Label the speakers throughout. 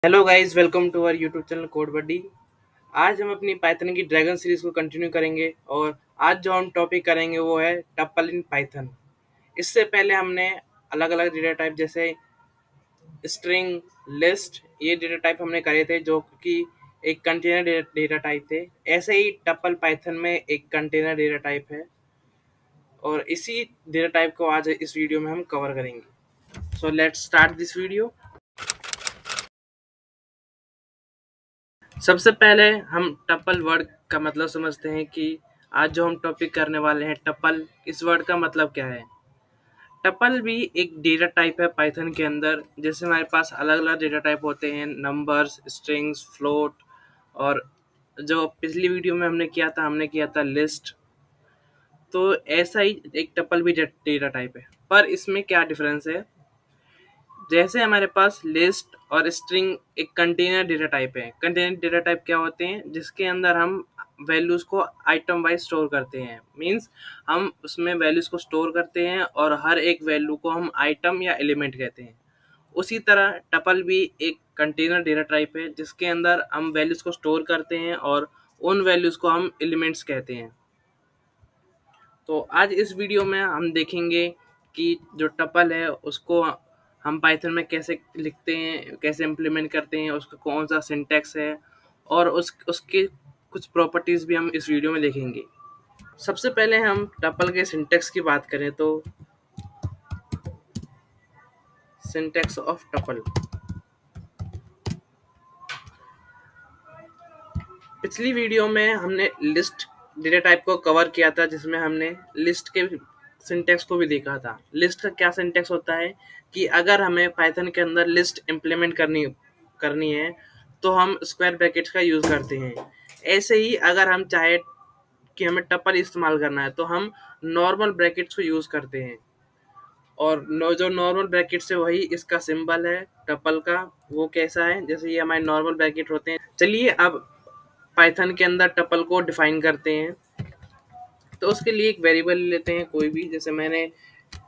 Speaker 1: Hello guys, welcome to our YouTube channel Code Buddy. आज हम अपनी पाइथन की ड्रैगन सीरीज को कंटिन्यू करेंगे और आज जो हम टॉपिक करेंगे वो है टपल इन पाइथन। इससे पहले हमने अलग अलग डेटा टाइप जैसे स्ट्रिंग, लिस्ट, ये डेटा टाइप हमने करे थे जो कि एक कंटेनर डेटा टाइप थे। ऐसे ही टपल पाइथन में एक कंटेनर डेटा टाइप है और इसी डेटा टाइप को आज इस वीडियो में हम कवर करेंगे। So let's start this video. सबसे पहले हम टपल वर्ड का मतलब समझते हैं कि आज जो हम टॉपिक करने वाले हैं टपल, इस वर्ड का मतलब क्या है। टपल भी एक डेटा टाइप है पाइथन के अंदर। जैसे हमारे पास अलग अलग डेटा टाइप होते हैं, नंबर्स, स्ट्रिंग्स, फ्लोट, और जो पिछली वीडियो में हमने किया था लिस्ट। तो ऐसा ही एक टपल भी डेटा टाइप है, पर इसमें क्या डिफरेंस है। जैसे हमारे पास लिस्ट और स्ट्रिंग एक कंटेनर डेटा टाइप है। कंटेनर डेटा टाइप क्या होते हैं, जिसके अंदर हम वैल्यूज को आइटम वाइज स्टोर करते हैं। मींस हम उसमें वैल्यूज को स्टोर करते हैं और हर एक वैल्यू को हम आइटम या एलिमेंट कहते हैं। उसी तरह टपल भी एक कंटेनर डेटा टाइप है जिसके अंदर हम वैल्यूज को स्टोर करते हैं और उन वैल्यूज को हम एलिमेंट्स कहते हैं। तो आज इस वीडियो में हम देखेंगे कि जो टपल है उसको हम पाइथन में कैसे लिखते हैं, कैसे इम्प्लीमेंट करते हैं, उसका कौन सा सिंटैक्स है और उसके कुछ प्रॉपर्टीज़ भी हम इस वीडियो में देखेंगे। सबसे पहले हम टपल के सिंटैक्स की बात करें तो सिंटैक्स ऑफ टपल। पिछली वीडियो में हमने लिस्ट डेटा टाइप को कवर किया था जिसमें हमने लिस्ट के सिंटैक्स को भी देखा था। लिस्ट का क्या सिंटैक्स होता है कि अगर हमें पाइथन के अंदर लिस्ट इम्प्लीमेंट करनी है तो हम स्क्वायर ब्रैकेट्स का यूज़ करते हैं। ऐसे ही अगर हम चाहे कि हमें टपल इस्तेमाल करना है तो हम नॉर्मल ब्रैकेट्स को यूज़ करते हैं। और जो नॉर्मल ब्रैकेट्स है वही इसका सिंबल है टपल का। वो कैसा है, जैसे ये हमारे नॉर्मल ब्रैकेट होते हैं। चलिए अब पाइथन के अंदर टपल को डिफाइन करते हैं। तो उसके लिए एक वेरिएबल लेते हैं कोई भी, जैसे मैंने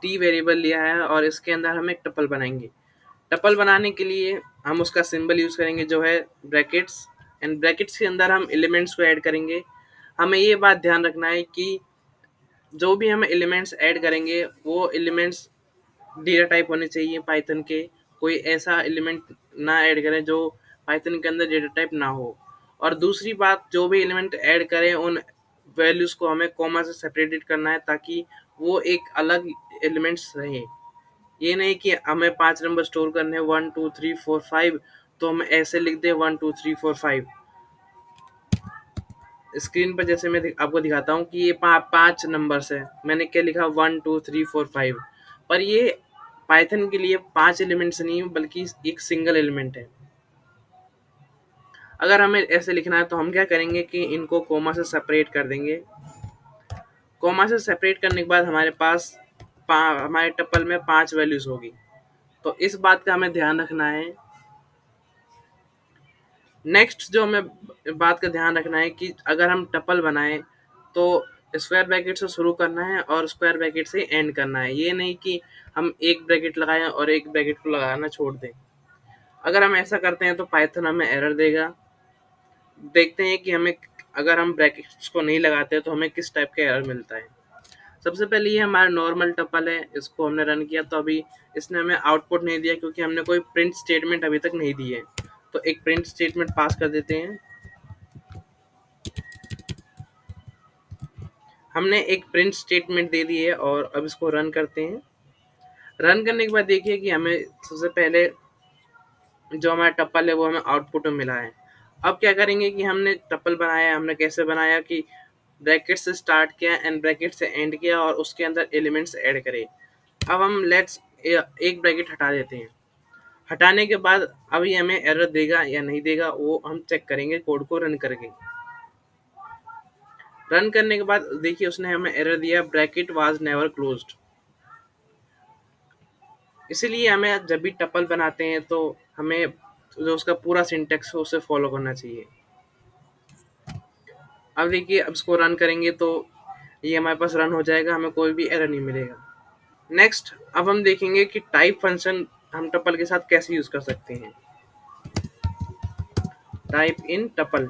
Speaker 1: टी वेरिएबल लिया है और इसके अंदर हम एक टपल बनाएंगे। टपल बनाने के लिए हम उसका सिंबल यूज़ करेंगे जो है ब्रैकेट्स, एंड ब्रैकेट्स के अंदर हम एलिमेंट्स को ऐड करेंगे। हमें ये बात ध्यान रखना है कि जो भी हम एलिमेंट्स ऐड करेंगे वो एलिमेंट्स डेटा टाइप होने चाहिए पाइथन के। कोई ऐसा एलिमेंट ना ऐड करें जो पाइथन के अंदर डेटा टाइप ना हो। और दूसरी बात, जो भी एलिमेंट ऐड करें उन वैल्यूज़ को हमें कॉमा से सेपरेटेड करना है ताकि वो एक अलग एलिमेंट्स रहे। ये नहीं कि हमें 5 नंबर स्टोर करने हैं 1 2 3 4 5, तो हम ऐसे लिख दें 1 2 3 4 5। स्क्रीन पर जैसे मैं आपको दिखाता हूँ कि ये 5 नंबर्स है, मैंने क्या लिखा 1 2 3 4 5, पर ये पाइथन के लिए 5 एलिमेंट्स नहीं है बल्कि एक सिंगल एलिमेंट है। अगर हमें ऐसे लिखना है तो हम क्या करेंगे कि इनको कोमा से सेपरेट कर देंगे। कोमा से सेपरेट करने के बाद हमारे पास हमारे टपल में 5 वैल्यूज होगी। तो इस बात का हमें ध्यान रखना है। नेक्स्ट जो हमें बात का ध्यान रखना है कि अगर हम टपल बनाएं तो स्क्वायर ब्रैकेट से शुरू करना है और स्क्वायर ब्रैकेट से एंड करना है। ये नहीं कि हम एक ब्रैकेट लगाएं और एक ब्रैकेट को लगाना छोड़ दें। अगर हम ऐसा करते हैं तो पाइथन हमें एरर देगा। देखते हैं कि हमें अगर हम ब्रैकेट्स को नहीं लगाते तो हमें किस टाइप का एरर मिलता है। सबसे पहले ये हमारा नॉर्मल टपल है, इसको हमने रन किया तो अभी इसने हमें आउटपुट नहीं दिया क्योंकि हमने कोई प्रिंट स्टेटमेंट अभी तक नहीं दी है। तो एक प्रिंट स्टेटमेंट पास कर देते हैं। हमने एक प्रिंट स्टेटमेंट दे दी है और अब इसको रन करते हैं। रन करने के बाद देखिए कि हमें सबसे पहले जो हमारा टपल है वो हमें आउटपुट में मिला है। अब क्या करेंगे कि हमने टपल बनाया, हमने कैसे बनाया कि ब्रैकेट से स्टार्ट किया एंड ब्रैकेट से एंड किया और उसके अंदर एलिमेंट्स ऐड करे। अब हम लेट्स एक ब्रैकेट हटा देते हैं। हटाने के बाद अब ये हमें एरर देगा या नहीं देगा वो हम चेक करेंगे कोड को रन करके। रन करने के बाद देखिए उसने हमें एरर दिया, ब्रैकेट वाज नेवर क्लोज्ड। इसीलिए हमें जब भी टपल बनाते हैं तो हमें जो उसका पूरा सिंटेक्स है उसे फॉलो करना चाहिए। अब देखिए अब इसको रन करेंगे तो ये हमारे पास रन हो जाएगा, हमें कोई भी एरर नहीं मिलेगा। नेक्स्ट अब हम देखेंगे कि टाइप फंक्शन हम टपल के साथ कैसे यूज़ कर सकते हैं। Type in tuple.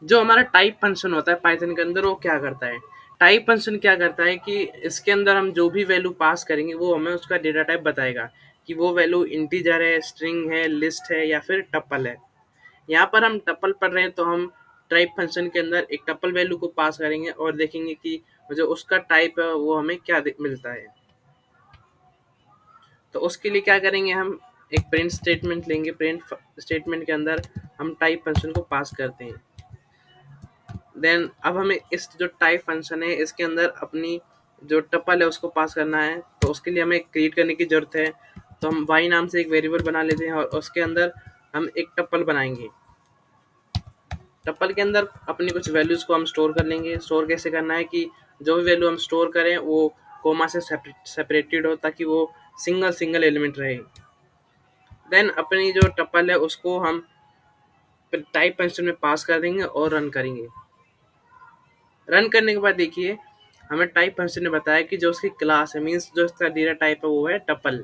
Speaker 1: जो हमारा टाइप फंक्शन होता है पाइथन के अंदर, वो क्या करता है, टाइप फंक्शन क्या करता है कि इसके अंदर हम जो भी वैल्यू पास करेंगे वो हमें उसका डेटा टाइप बताएगा कि वो वैल्यू इंटीजर है, स्ट्रिंग है, लिस्ट है या फिर टपल है। यहाँ पर हम टपल पढ़ रहे हैं तो हम टाइप फंक्शन के अंदर एक टपल वैल्यू को पास करेंगे और देखेंगे कि जो उसका टाइप है वो हमें क्या मिलता है। तो उसके लिए क्या करेंगे, हम एक प्रिंट स्टेटमेंट लेंगे। प्रिंट स्टेटमेंट के अंदर हम टाइप फंक्शन को पास करते हैं। देन अब हमें इस जो टाइप फंक्शन है इसके अंदर अपनी जो टपल है उसको पास करना है। तो उसके लिए हमें क्रिएट करने की जरूरत है। तो हम y नाम से एक वेरिएबल बना लेते हैं और उसके अंदर हम एक टपल बनाएंगे। टपल के अंदर अपनी कुछ वैल्यूज को हम स्टोर कर लेंगे। स्टोर कैसे करना है कि जो भी वैल्यू हम स्टोर करें वो कोमा से सेपरेटेड हो ताकि वो सिंगल सिंगल एलिमेंट रहे। देन अपनी जो टपल है उसको हम टाइप फंक्शन में पास कर देंगे और रन करेंगे। रन करने के बाद देखिए हमें टाइप फंक्शन ने बताया कि जो उसकी क्लास है, मीन्स जो उसका डेटा टाइप है वो है टपल।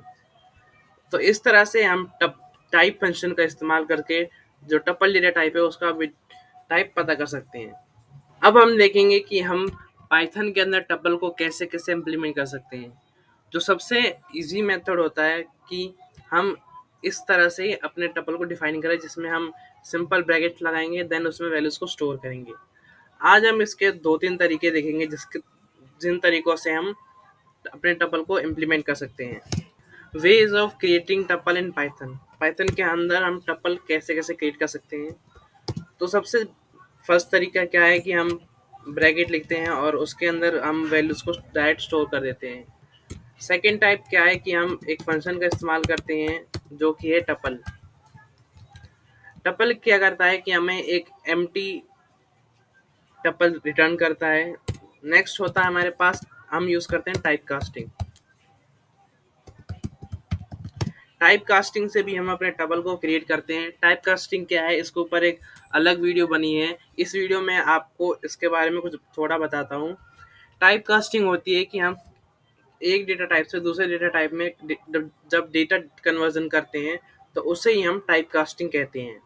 Speaker 1: तो इस तरह से हम टाइप फंक्शन का इस्तेमाल करके जो टपल डेटा टाइप है उसका टाइप पता कर सकते हैं। अब हम देखेंगे कि हम पाइथन के अंदर टपल को कैसे कैसे इम्प्लीमेंट कर सकते हैं। जो सबसे इजी मेथड होता है कि हम इस तरह से अपने टपल को डिफाइन करें जिसमें हम सिंपल ब्रैकेट लगाएंगे, देन उसमें वैल्यूज को स्टोर करेंगे। आज हम इसके 2-3 तरीके देखेंगे जिन तरीकों से हम अपने टपल को इम्प्लीमेंट कर सकते हैं। Ways of creating tuple in Python. Python के अंदर हम टपल कैसे कैसे क्रिएट कर सकते हैं। तो सबसे फर्स्ट तरीका क्या है कि हम ब्रैकेट लिखते हैं और उसके अंदर हम वैल्यूज को डायरेक्ट स्टोर कर देते हैं। सेकेंड टाइप क्या है कि हम एक फंक्शन का इस्तेमाल करते हैं जो कि है टपल। टपल क्या करता है कि हमें एक एम्प्टी टपल रिटर्न करता है। नेक्स्ट होता है हमारे पास, हम यूज करते हैं टाइप कास्टिंग। टाइप कास्टिंग से भी हम अपने टपल को क्रिएट करते हैं। टाइप कास्टिंग क्या है, इसके ऊपर एक अलग वीडियो बनी है। इस वीडियो में आपको इसके बारे में कुछ थोड़ा बताता हूँ। टाइप कास्टिंग होती है कि हम एक डेटा टाइप से दूसरे डेटा टाइप में जब डेटा कन्वर्जन करते हैं तो उसे ही हम टाइप कास्टिंग कहते हैं।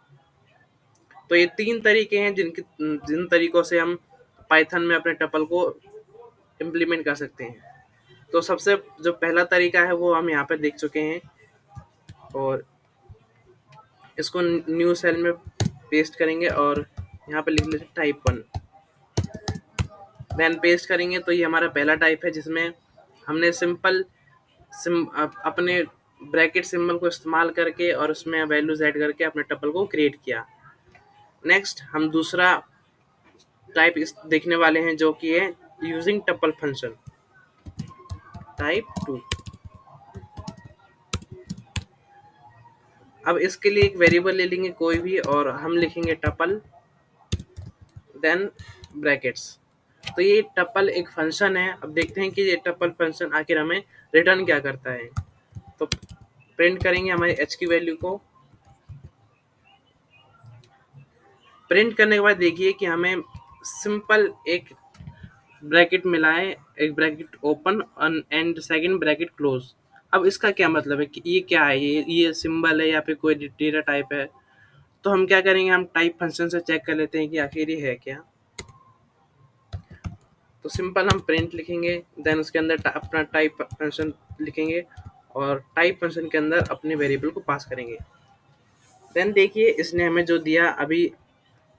Speaker 1: तो ये 3 तरीके हैं जिन तरीकों से हम पाइथन में अपने टपल को इम्प्लीमेंट कर सकते हैं। तो सबसे जो पहला तरीका है वो हम यहाँ पर देख चुके हैं और इसको न्यू सेल में पेस्ट करेंगे और यहाँ पे लिख लेते टाइप 1। देन पेस्ट करेंगे तो ये हमारा पहला टाइप है जिसमें हमने अपने ब्रैकेट सिंबल को इस्तेमाल करके और उसमें वैल्यूज ऐड करके अपने टपल को क्रिएट किया। नेक्स्ट हम दूसरा टाइप देखने वाले हैं जो कि है यूजिंग टपल फंक्शन, टाइप 2। अब इसके लिए एक वेरिएबल ले लेंगे कोई भी और हम लिखेंगे टपल देन ब्रैकेट्स। तो ये टपल एक फंक्शन है। अब देखते हैं कि ये टपल फंक्शन आखिर हमें रिटर्न क्या करता है। तो प्रिंट करेंगे हमारी h की वैल्यू को। प्रिंट करने के बाद देखिए कि हमें सिंपल एक ब्रैकेट मिला है, एक bracket open and second bracket close. अब इसका क्या मतलब है कि ये क्या है, ये सिंबल है या फिर कोई डेटा टाइप है। तो हम क्या करेंगे, हम टाइप फंक्शन से चेक कर लेते हैं कि आखिर ये है क्या। तो सिंपल हम प्रिंट लिखेंगे, देन उसके अंदर अपना टाइप फंक्शन लिखेंगे और टाइप फंक्शन के अंदर अपने वेरिएबल को पास करेंगे। देन देखिए इसने हमें जो दिया अभी,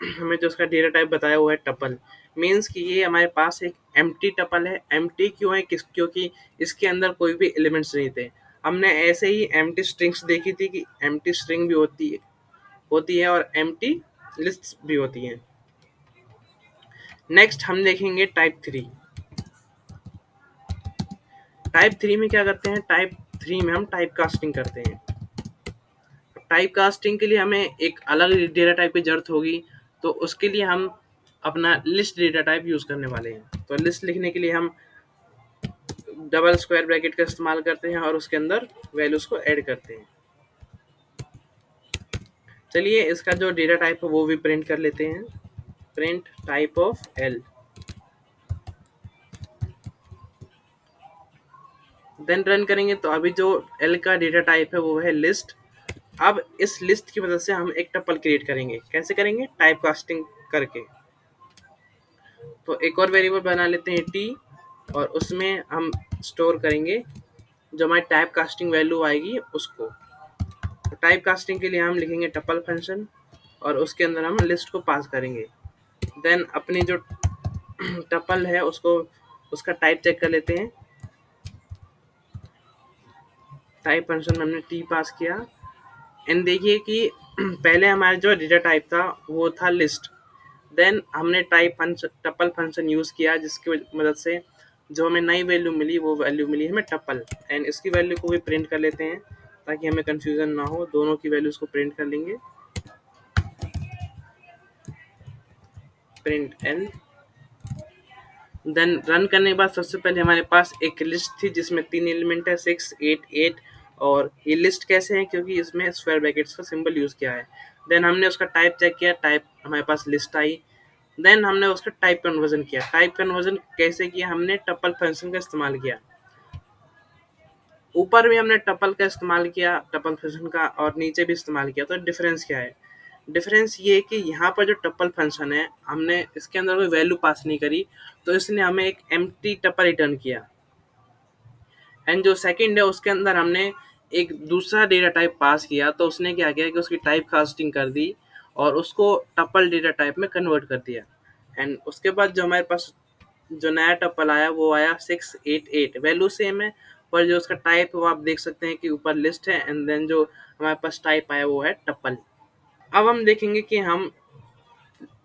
Speaker 1: हमें जो उसका डेटा टाइप बताया हुआ है टपल, मीन्स कि ये हमारे पास एक एम्प्टी टपल है। एम्प्टी क्यों है, क्योंकि इसके अंदर कोई भी एलिमेंट्स नहीं थे। हमने ऐसे ही एम्प्टी स्ट्रिंग्स देखी थी कि एम्प्टी स्ट्रिंग भी होती है और एम्प्टी लिस्ट भी होती हैं। नेक्स्ट हम देखेंगे टाइप 3। टाइप 3 में क्या करते हैं, टाइप 3 में हम टाइप कास्टिंग करते हैं। टाइप कास्टिंग के लिए हमें एक अलग डेटा टाइप की जरूरत होगी। तो उसके लिए हम अपना लिस्ट डेटा टाइप यूज करने वाले हैं। तो लिस्ट लिखने के लिए हम डबल स्क्वायर ब्रैकेट का इस्तेमाल करते हैं और उसके अंदर वैल्यूज को ऐड करते हैं। चलिए इसका जो डेटा टाइप है वो भी प्रिंट कर लेते हैं। Print type of L. Then run करेंगे तो अभी जो एल का डेटा टाइप है वो है लिस्ट। अब इस लिस्ट की मदद से हम एक टपल क्रिएट करेंगे। कैसे करेंगे? टाइप कास्टिंग करके। तो एक और वेरिएबल बना लेते हैं टी, और उसमें हम स्टोर करेंगे जो हमारी टाइप कास्टिंग वैल्यू आएगी उसको। तो टाइप कास्टिंग के लिए हम लिखेंगे टपल फंक्शन, और उसके अंदर हम लिस्ट को पास करेंगे। देन अपनी जो टपल है उसको, उसका टाइप चेक कर लेते हैं। टाइप फंक्शन में हमने टी पास किया, एंड देखिए कि पहले हमारा जो डेटा टाइप था वो था लिस्ट। देन हमने type function, tuple function use किया, जिसकी मदद से जो हमें नई वैल्यू मिली वो वैल्यू मिली हमें टपल। एंड इसकी वैल्यू को भी प्रिंट कर लेते हैं ताकि हमें कंफ्यूजन ना हो। दोनों की वैल्यूज को प्रिंट कर लेंगे। Print L. देन रन करने के बाद सबसे पहले हमारे पास एक लिस्ट थी जिसमें 3 एलिमेंट है, 6, 8, 8। और ये लिस्ट कैसे है? क्योंकि इसमें स्क्वायर ब्रैकेट्स का सिंबल यूज़ किया है। देन हमने उसका टाइप चेक किया, टाइप हमारे पास लिस्ट आई। देन हमने उसका टाइप कन्वर्जन किया। टाइप कन्वर्जन कैसे किया? हमने टपल फंक्शन का इस्तेमाल किया। ऊपर भी हमने टपल का इस्तेमाल किया, टपल फंक्शन का, और नीचे भी इस्तेमाल किया। तो डिफरेंस क्या है? डिफरेंस ये है कि यहाँ पर जो टपल फंक्शन है, हमने इसके अंदर कोई वैल्यू पास नहीं करी, तो इसने हमें एक एम्प्टी टपल रिटर्न किया। एंड जो सेकंड है उसके अंदर हमने एक दूसरा डेटा टाइप पास किया, तो उसने क्या किया कि उसकी टाइप कास्टिंग कर दी और उसको टपल डेटा टाइप में कन्वर्ट कर दिया। एंड उसके बाद जो हमारे पास जो नया टपल आया वो आया 688। वैल्यू सेम है, पर जो उसका टाइप वो आप देख सकते हैं कि ऊपर लिस्ट है, एंड देन जो हमारे पास टाइप आया वो है टपल। अब हम देखेंगे कि हम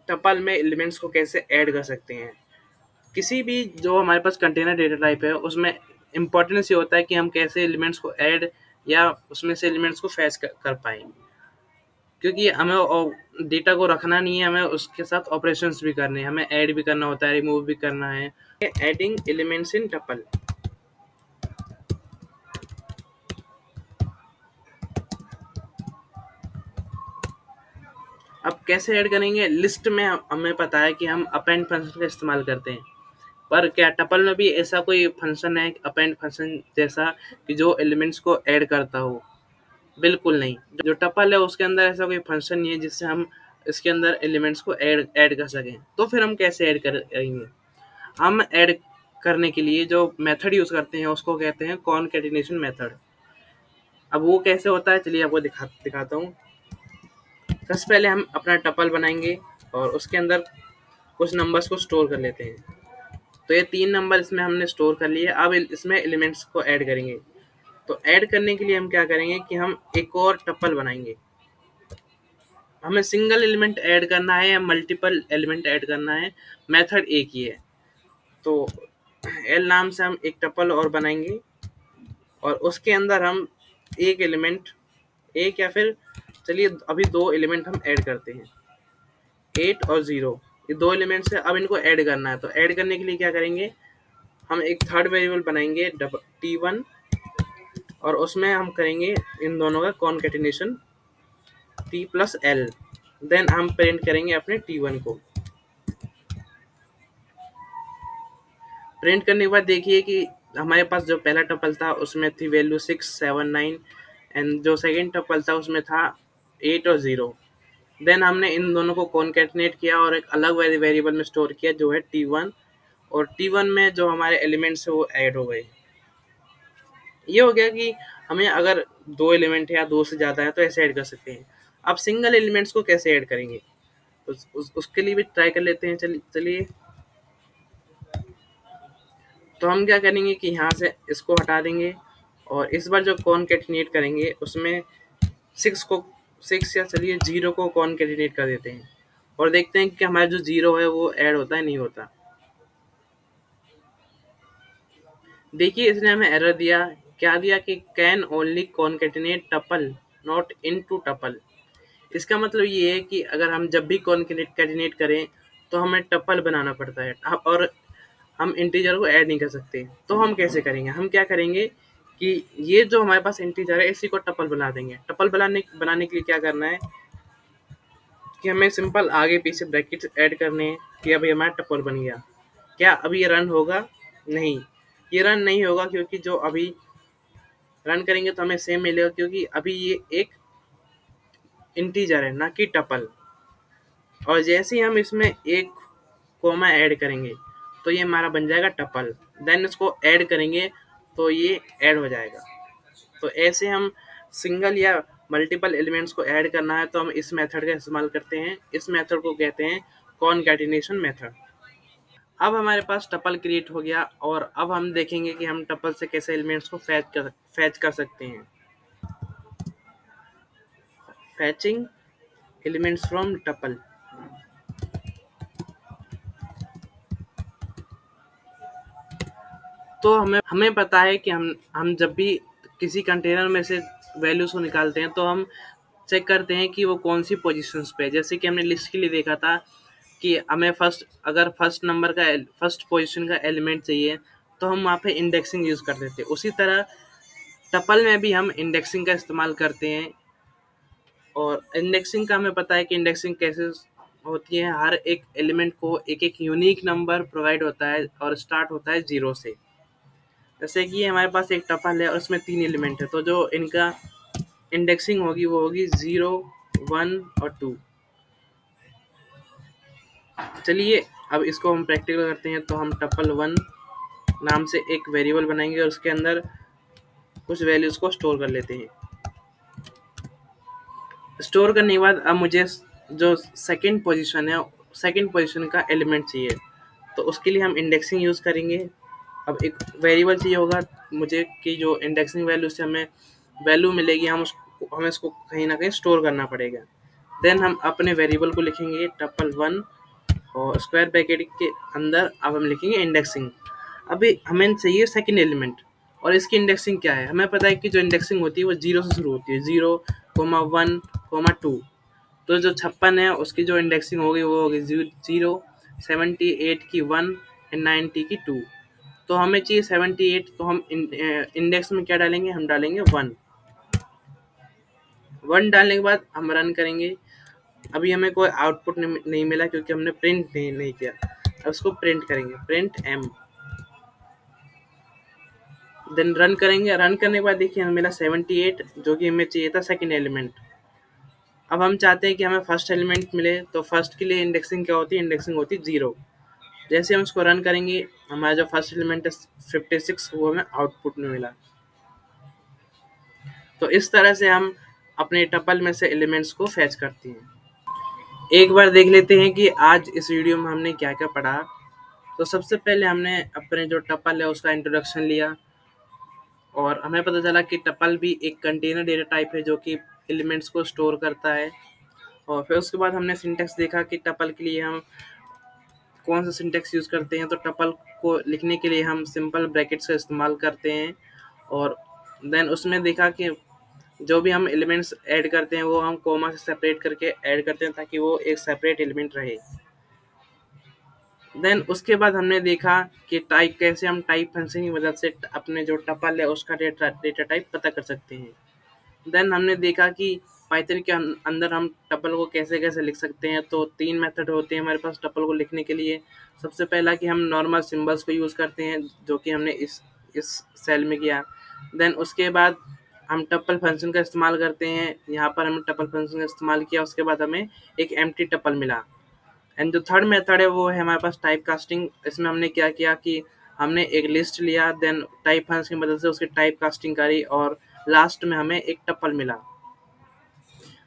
Speaker 1: टपल में एलिमेंट्स को कैसे ऐड कर सकते हैं। किसी भी जो हमारे पास कंटेनर डेटा टाइप है उसमें इम्पोर्टेंस ये होता है कि हम कैसे एलिमेंट्स को ऐड या उसमें से एलिमेंट्स को फैच कर पाएँ। क्योंकि हमें डेटा को रखना नहीं है, हमें उसके साथ ऑपरेशंस भी करने हैं, हमें ऐड भी करना होता है, रिमूव भी करना है। Adding elements in tuple. अब कैसे ऐड करेंगे? लिस्ट में हमें पता है कि हम अपेंड फंक्शन का इस्तेमाल करते हैं, पर क्या टपल में भी ऐसा कोई फंक्शन है अपेंड फंक्शन जैसा कि जो एलिमेंट्स को ऐड करता हो? बिल्कुल नहीं। जो टपल है उसके अंदर ऐसा कोई फंक्शन नहीं है जिससे हम इसके अंदर एलिमेंट्स को ऐड कर सकें। तो फिर हम कैसे ऐड करेंगे? हम ऐड करने के लिए जो मेथड यूज़ करते हैं उसको कहते हैं कॉनकैटिनेशन मेथड। अब वो कैसे होता है चलिए आपको दिखाता हूँ। सबसे पहले हम अपना टपल बनाएंगे और उसके अंदर कुछ नंबर्स को स्टोर कर लेते हैं। तो ये 3 नंबर इसमें हमने स्टोर कर लिए। अब इसमें एलिमेंट्स को ऐड करेंगे। तो ऐड करने के लिए हम क्या करेंगे कि हम एक और टपल बनाएंगे। हमें सिंगल एलिमेंट ऐड करना है या मल्टीपल एलिमेंट ऐड करना है, मेथड एक ही है। तो एल नाम से हम एक टपल और बनाएंगे और उसके अंदर हम एक एलिमेंट, एक या फिर चलिए अभी 2 एलिमेंट हम ऐड करते हैं, 8 और 0। ये 2 एलिमेंट्स है, अब इनको ऐड करना है। तो ऐड करने के लिए क्या करेंगे? हम एक थर्ड वेरिएबल बनाएंगे T1, और उसमें हम करेंगे इन दोनों का concatenation T plus L। Then हम प्रिंट करेंगे अपने T1 को। प्रिंट करने के बाद देखिए कि हमारे पास जो पहला टपल था उसमें थी वैल्यू 6, 7, 9, एंड जो सेकंड टपल था उसमें था 8 और 0। देन हमने इन दोनों को कॉनकैटिनेट किया और एक अलग वेरिएबल में स्टोर किया जो है T1, और T1 में जो हमारे एलिमेंट्स है वो ऐड हो गए। ये हो गया कि हमें अगर 2 एलिमेंट है या 2 से ज़्यादा है तो ऐसे ऐड कर सकते हैं। अब सिंगल एलिमेंट्स को कैसे ऐड करेंगे? उसके लिए भी ट्राई कर लेते हैं। चलिए। तो हम क्या करेंगे कि यहाँ से इसको हटा देंगे और इस बार जो कॉनकैटिनेट करेंगे उसमें 6 या चलिए 0 को कॉनकैटिनेट कर देते हैं और देखते हैं कि हमारा जो 0 है वो ऐड होता है नहीं होता। देखिए इसने हमें एरर दिया। क्या दिया कि can only concatenate tuple not into tuple. इसका मतलब ये है कि अगर हम जब भी कॉनकैटिनेट करें तो हमें टपल बनाना पड़ता है और हम इंटीजर को ऐड नहीं कर सकते। तो हम कैसे करेंगे? हम क्या करेंगे कि ये जो हमारे पास इंटीजर है इसी को टपल बना देंगे। टपल बनाने के लिए क्या करना है कि हमें सिंपल आगे पीछे ब्रैकेट्स ऐड करने हैं कि अभी हमारा टपल बन गया। क्या अभी ये रन होगा? नहीं, ये रन नहीं होगा, क्योंकि जो अभी रन करेंगे तो हमें सेम मिलेगा, क्योंकि अभी ये एक इंटीजर है, ना कि टपल। और जैसे ही हम इसमें एक कोमा ऐड करेंगे तो ये हमारा बन जाएगा टपल। देन इसको ऐड करेंगे तो ये ऐड हो जाएगा। तो ऐसे हम सिंगल या मल्टीपल एलिमेंट्स को ऐड करना है तो हम इस मेथड का इस्तेमाल करते हैं। इस मेथड को कहते हैं कॉनकैटिनेशन मेथड। अब हमारे पास टपल क्रिएट हो गया और अब हम देखेंगे कि हम टपल से कैसे एलिमेंट्स को फैच कर सकते हैं। फैचिंग एलिमेंट्स फ्रॉम टपल। तो हमें पता है कि हम जब भी किसी कंटेनर में से वैल्यूज को निकालते हैं तो हम चेक करते हैं कि वो कौन सी पोजीशंस पे है। जैसे कि हमने लिस्ट के लिए देखा था कि हमें अगर फर्स्ट पोजीशन का एलिमेंट चाहिए तो हम वहाँ पे इंडेक्सिंग यूज़ कर देते हैं। उसी तरह टपल में भी हम इंडेक्सिंग का इस्तेमाल करते हैं। और इंडेक्सिंग का हमें पता है कि इंडेक्सिंग कैसे होती है। हर एक एलिमेंट को एक एक यूनिक नंबर प्रोवाइड होता है और स्टार्ट होता है 0 से। जैसे कि हमारे पास एक टपल है और उसमें 3 एलिमेंट है, तो जो इनका इंडेक्सिंग होगी वो होगी 0, 1 और 2। चलिए अब इसको हम प्रैक्टिकल करते हैं। तो हम टपल 1 नाम से एक वेरिएबल बनाएंगे और उसके अंदर कुछ वैल्यूज को स्टोर कर लेते हैं। स्टोर करने के बाद अब मुझे जो सेकंड पोजीशन का एलिमेंट चाहिए, तो उसके लिए हम इंडेक्सिंग यूज़ करेंगे। अब एक वेरिएबल चाहिए होगा मुझे कि जो इंडेक्सिंग वैल्यू से हमें वैल्यू मिलेगी, हमें इसको कहीं ना कहीं स्टोर करना पड़ेगा। देन हम अपने वेरिएबल को लिखेंगे टपल 1 और स्क्वायर ब्रैकेट के अंदर अब हम लिखेंगे इंडेक्सिंग। अभी हमें चाहिए सेकंड एलिमेंट और इसकी इंडेक्सिंग क्या है। हमें पता है कि जो इंडेक्सिंग होती है वो 0 से शुरू होती है, 0, 1, 2। तो जो 56 है उसकी जो इंडेक्सिंग होगी वो होगी 0, 78 की 1 एंड 90 की 2। तो हमें चाहिए 78, तो हम इंडेक्स में क्या डालेंगे, हम डालेंगे 1। 1 डालने के बाद हम रन करेंगे। अभी हमें कोई आउटपुट नहीं मिला क्योंकि हमने प्रिंट नहीं किया। अब उसको प्रिंट करेंगे, प्रिंट m। देन रन करेंगे। रन करने के बाद देखिए हमें मिला 78, जो कि हमें चाहिए था सेकंड एलिमेंट। अब हम चाहते हैं कि हमें फर्स्ट एलिमेंट मिले, तो फर्स्ट के लिए इंडेक्सिंग क्या होती है, इंडेक्सिंग होती है 0। जैसे हम उसको रन करेंगे हमारा जो फर्स्ट एलिमेंट है 56 वो हमें आउटपुट में मिला। तो इस तरह से हम अपने टपल में से एलिमेंट्स को फैच करते हैं। एक बार देख लेते हैं कि आज इस वीडियो में हमने क्या क्या पढ़ा। तो सबसे पहले हमने अपने जो टपल है उसका इंट्रोडक्शन लिया और हमें पता चला कि टपल भी एक कंटेनर डेटा टाइप है जो कि एलिमेंट्स को स्टोर करता है। और फिर उसके बाद हमने सिंटेक्स देखा कि टपल के लिए हम कौन सा सिंटेक्स यूज़ करते हैं। तो टपल को लिखने के लिए हम सिंपल ब्रैकेट्स का इस्तेमाल करते हैं। और देन उसमें देखा कि जो भी हम एलिमेंट्स ऐड करते हैं वो हम कोमा से सेपरेट करके ऐड करते हैं ताकि वो एक सेपरेट एलिमेंट रहे। देन उसके बाद हमने देखा कि कैसे हम टाइप फंक्शन की मदद से अपने जो टपल है उसका डेटा टाइप पता कर सकते हैं। देन हमने देखा कि पाइथन के अंदर हम टपल को कैसे कैसे लिख सकते हैं। तो 3 मेथड होते हैं हमारे पास टपल को लिखने के लिए। सबसे पहला कि हम नॉर्मल सिंबल्स को यूज़ करते हैं, जो कि हमने इस सेल में किया। देन उसके बाद हम टपल फंक्शन का इस्तेमाल करते हैं। यहाँ पर हमने टपल फंक्शन का इस्तेमाल किया, उसके बाद हमें एक एम्प्टी टपल मिला। एंड जो थर्ड मेथड है वो है हमारे पास टाइप कास्टिंग। इसमें हमने क्या किया कि हमने एक लिस्ट लिया, देन टाइप फंक्शन की मदद से उसकी टाइप कास्टिंग करी और लास्ट में हमें एक टपल मिला।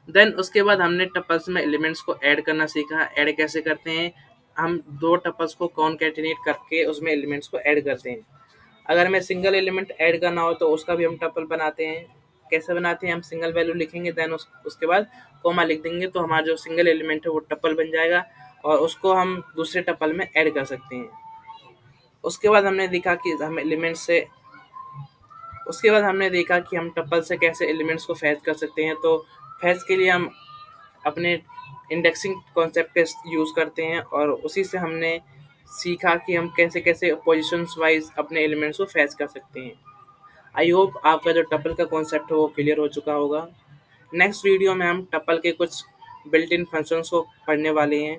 Speaker 1: देन उसके बाद हमने टपल्स में एलिमेंट्स को ऐड करना सीखा। ऐड कैसे करते हैं, हम 2 टपल्स को कॉनकैटिनेट करके उसमें एलिमेंट्स को ऐड करते हैं। अगर हमें सिंगल एलिमेंट ऐड करना हो तो उसका भी हम टपल बनाते हैं। कैसे बनाते हैं, हम सिंगल वैल्यू लिखेंगे, देन उसके बाद कोमा लिख देंगे, तो हमारा जो सिंगल एलिमेंट है वो टपल बन जाएगा और उसको हम दूसरे टपल में ऐड कर सकते हैं। उसके बाद हमने देखा कि हम टपल से कैसे एलिमेंट्स को फैच कर सकते हैं। तो फैच के लिए हम अपने इंडेक्सिंग कॉन्सेप्ट का यूज़ करते हैं और उसी से हमने सीखा कि हम कैसे कैसे पोजीशंस वाइज अपने एलिमेंट्स को फैच कर सकते हैं। आई होप आपका जो टपल का कॉन्सेप्ट है वो क्लियर हो चुका होगा। नेक्स्ट वीडियो में हम टपल के कुछ बिल्ट इन फंक्शंस को पढ़ने वाले हैं।